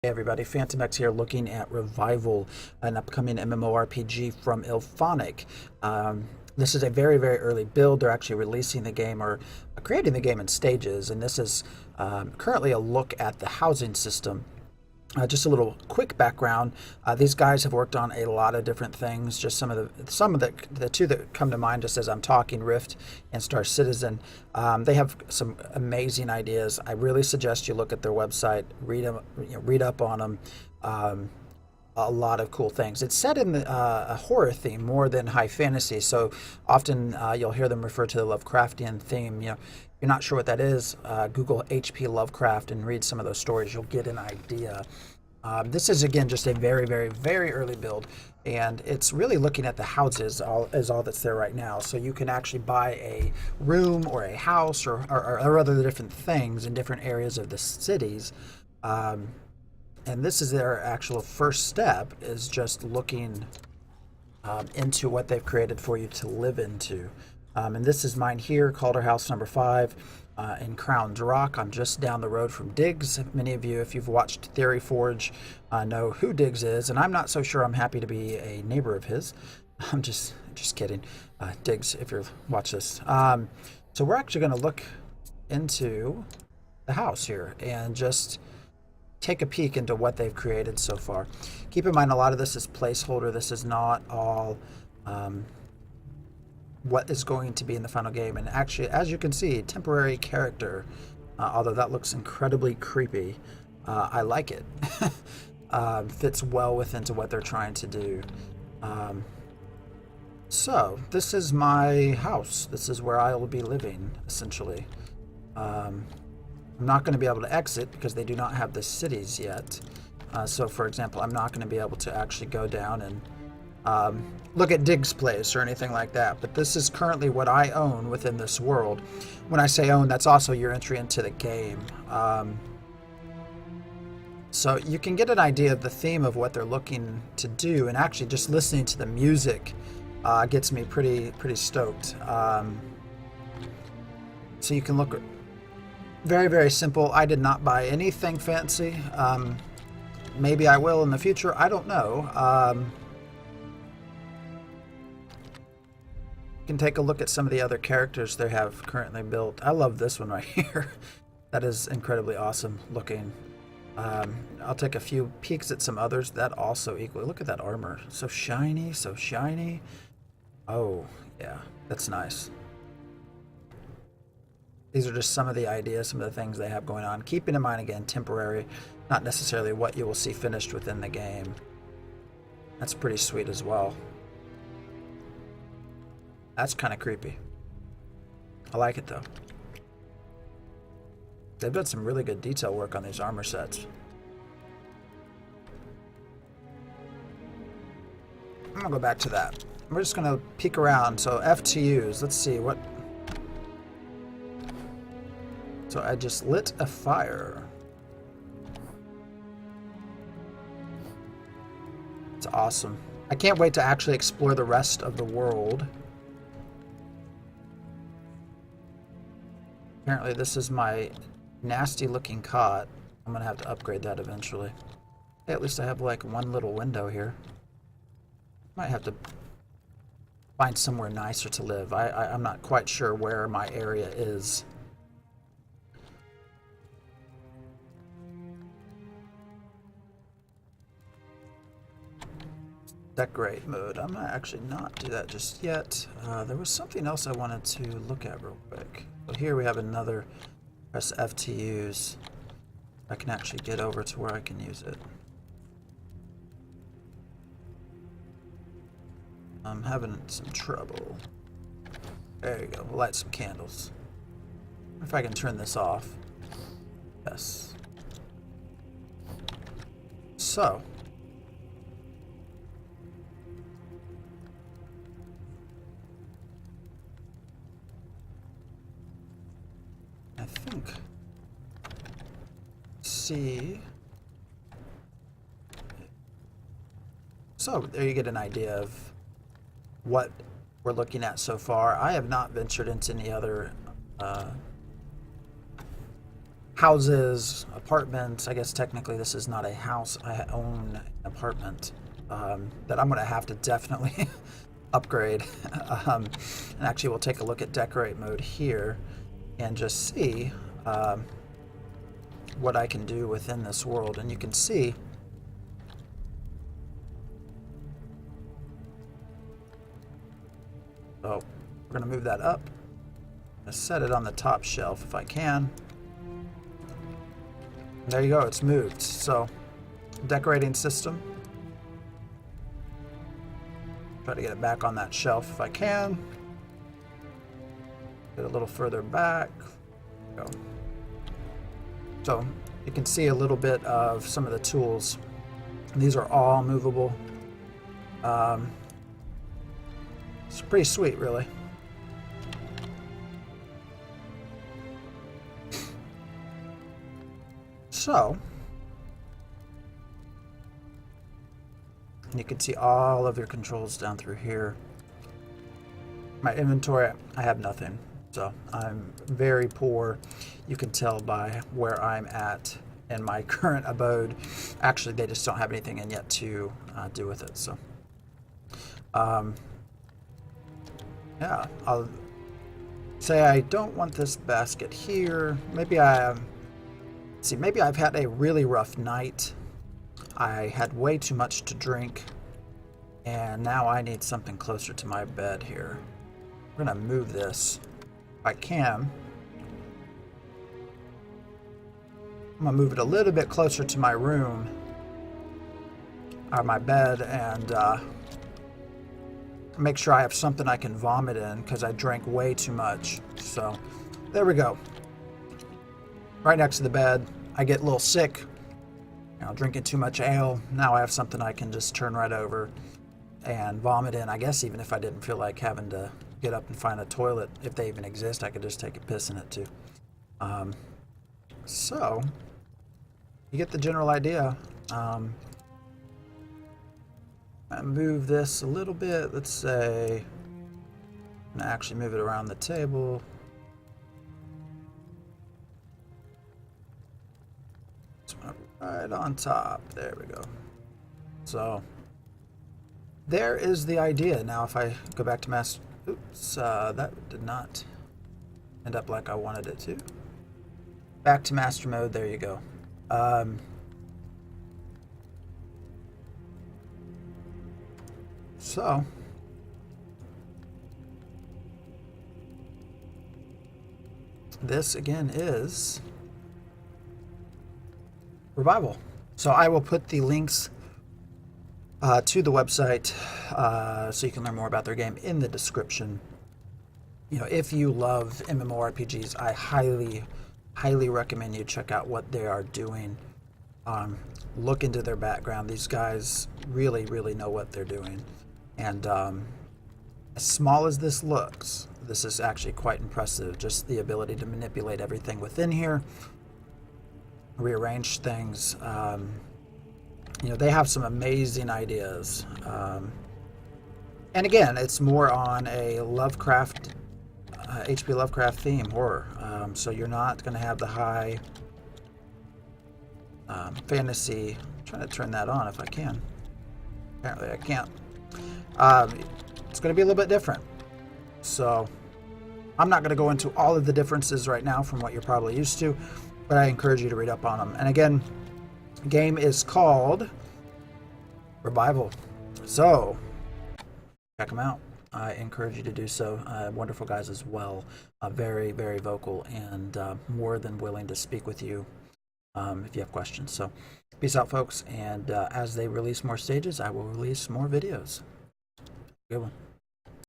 Hey everybody, Phantom X here looking at Revival, an upcoming MMORPG from Illfonic. This is a very, very early build. They're actually releasing the game or creating the game in stages, and this is currently a look at the housing system. Just a little quick background. These guys have worked on a lot of different things. Just some of the two that come to mind just as I'm talking, Rift and Star Citizen. They have some amazing ideas. I really suggest you look at their website, read them, read up on them. A lot of cool things. It's set in a horror theme more than high fantasy, so often you'll hear them refer to the Lovecraftian theme. You're not sure what that is, Google HP Lovecraft and read some of those stories. You'll get an idea. This is, again, just a very, very, very early build, and it's really looking at the houses as all that's there right now. So you can actually buy a room or a house or other different things in different areas of the cities. And this is their actual first step, is just looking into what they've created for you to live into. And this is mine here, Calder House number 5 in Crown's Rock. I'm just down the road from Diggs. Many of you, if you've watched Theory Forge, know who Diggs is, and I'm not so sure I'm happy to be a neighbor of his. I'm just kidding. Diggs, if you watch this. So we're actually going to look into the house here and just take a peek into what they've created so far. Keep in mind, a lot of this is placeholder. This is not all what is going to be in the final game. And actually, as you can see, temporary character, although that looks incredibly creepy, I like it. Fits well within to what they're trying to do. So this is my house. This is where I will be living, essentially. I'm not going to be able to exit because they do not have the cities yet. So, for example, I'm not going to be able to actually go down and look at Diggs' place or anything like that. But this is currently what I own within this world. When I say own, that's also your entry into the game. So you can get an idea of the theme of what they're looking to do, and actually just listening to the music gets me pretty stoked. So you can look at very, very simple. I did not buy anything fancy. Maybe I will in the future. I don't know. You can take a look at some of the other characters they have currently built. I love this one right here. That is incredibly awesome looking. I'll take a few peeks at some others that also equally. Look at that armor. So shiny, so shiny. Oh, yeah, that's nice. These are just some of the ideas, some of the things they have going on. Keeping in mind, again, temporary, not necessarily what you will see finished within the game. That's pretty sweet as well. That's kind of creepy. I like it, though. They've done some really good detail work on these armor sets. I'm going to go back to that. We're just going to peek around. So FTUs, let's see what... So I just lit a fire. It's awesome. I can't wait to actually explore the rest of the world. Apparently this is my nasty looking cot. I'm gonna have to upgrade that eventually. Hey, at least I have like one little window here. Might have to find somewhere nicer to live. I'm not quite sure where my area is. Decorate mode. I'm gonna actually not do that just yet. There was something else I wanted to look at real quick. So here we have another. Press F to use. I can actually get over to where I can use it. I'm having some trouble. There you go. We'll light some candles. If I can turn this off. Yes. So. I think. See. So there you get an idea of what we're looking at so far. I have not ventured into any other houses, apartments. I guess technically this is not a house. I own an apartment that I'm going to have to definitely upgrade. And actually, we'll take a look at decorate mode here and just see what I can do within this world. And you can see so we're going to move that up. I set it on the top shelf if I can. There you go, it's moved. So, decorating system. Try to get it back on that shelf if I can. Get a little further back. Go. So, you can see a little bit of some of the tools. These are all movable. It's pretty sweet, really. So, you can see all of your controls down through here. My inventory, I have nothing. So, I'm very poor. You can tell by where I'm at in my current abode. Actually, they just don't have anything in yet to do with it. So, yeah, I'll say I don't want this basket here. Maybe maybe I've had a really rough night. I had way too much to drink, and now I need something closer to my bed here. We're gonna move this if I can. I'm gonna move it a little bit closer to my room, or my bed, and make sure I have something I can vomit in because I drank way too much. So there we go. Right next to the bed. I get a little sick, drinking too much ale. Now I have something I can just turn right over and vomit in. I guess even if I didn't feel like having to get up and find a toilet, if they even exist, I could just take a piss in it too. So you get the general idea. I move this a little bit. Let's say I'm gonna actually move it around the table. Right on top. There we go. So there is the idea. Now if I go back to master, oops, that did not end up like I wanted it to. Back to master mode. There you go. So this again is Revival. So I will put the links to the website so you can learn more about their game in the description. If you love MMORPGs, I highly recommend you check out what they are doing. Look into their background. These guys really know what they're doing. And as small as this looks, this is actually quite impressive. Just the ability to manipulate everything within here, rearrange things. They have some amazing ideas. And again, it's more on a Lovecraft, H.P. Lovecraft theme, horror. So you're not going to have the high fantasy. I'm trying to turn that on if I can. Apparently I can't. It's going to be a little bit different. So I'm not going to go into all of the differences right now from what you're probably used to, but I encourage you to read up on them. And again, the game is called Revival. So check them out. I encourage you to do so. Wonderful guys as well. Very vocal and more than willing to speak with you if you have questions. So peace out, folks. And as they release more stages, I will release more videos. Good one.